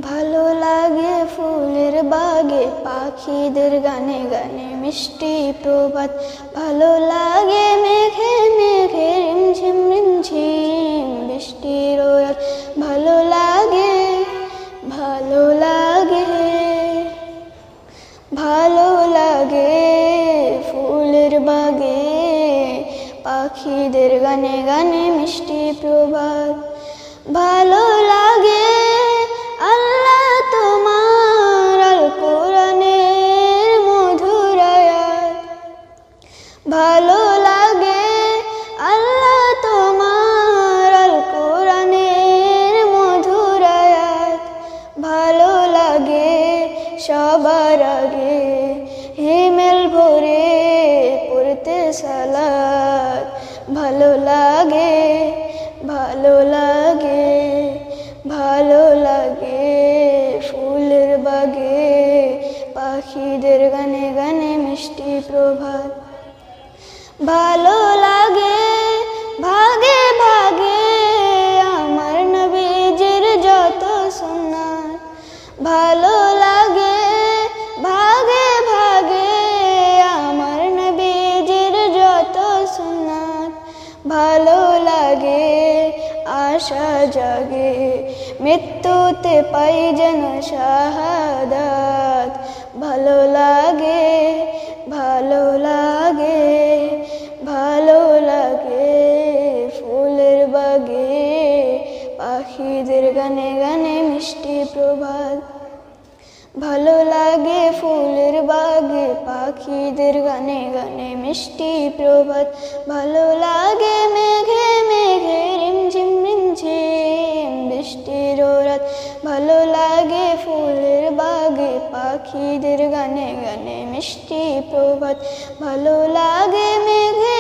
ভালো লাগে ফুলের বাগে পাখিদের গানে গানে মিষ্টি প্রভাত। ভালো লাগে মেঘে মেঘে রিমঝিম রিমঝিম বৃষ্টির রাত। ভালো লাগে ভালো লাগে ভালো লাগে ফুলের বাগে পাখিদের গানে গানে মিষ্টি প্রভাত। ভালো লাগে আল্লাহ তোমার আল কোরআনের মধুর আয়াত। ভালো লাগে আল্লাহ তোমার আল কোরআনের মধুর আয়াত। ভালো লাগে সবার আগে হিমেল ভরে পড়তে সালাত। ভালো লাগে ভালো লাগে ভালো লাগে ফুলের বাগে পাখিদের গানে গানে মিষ্টি প্রভাত। ভালো লাগে ভাগে ভাগে আমার নবীজির যত সুন্নাত। ভালো লাগে ভাগে ভাগে আমার নবীজির যত সুন্নাত। ভালো লাগে আশা জাগে মৃত্যুতে পাই যেন শাহাদাত। ভালো লাগে ভালো লাগে ভালো লাগে ফুলের বাগে পাখিদের গানে গানে মিষ্টি প্রভাত। ভালো লাগে ফুলের বাগে পাখিদের গানে গানে মিষ্টি প্রভাত। ভালো লাগে মেঘে মেঘে রিমঝিম রিমঝিম বৃষ্টির রাত। ভালো লাগে ফুলের বাগে পাখিদের গানে গানে মিষ্টি প্রভাত। ভালো লাগে মেঘে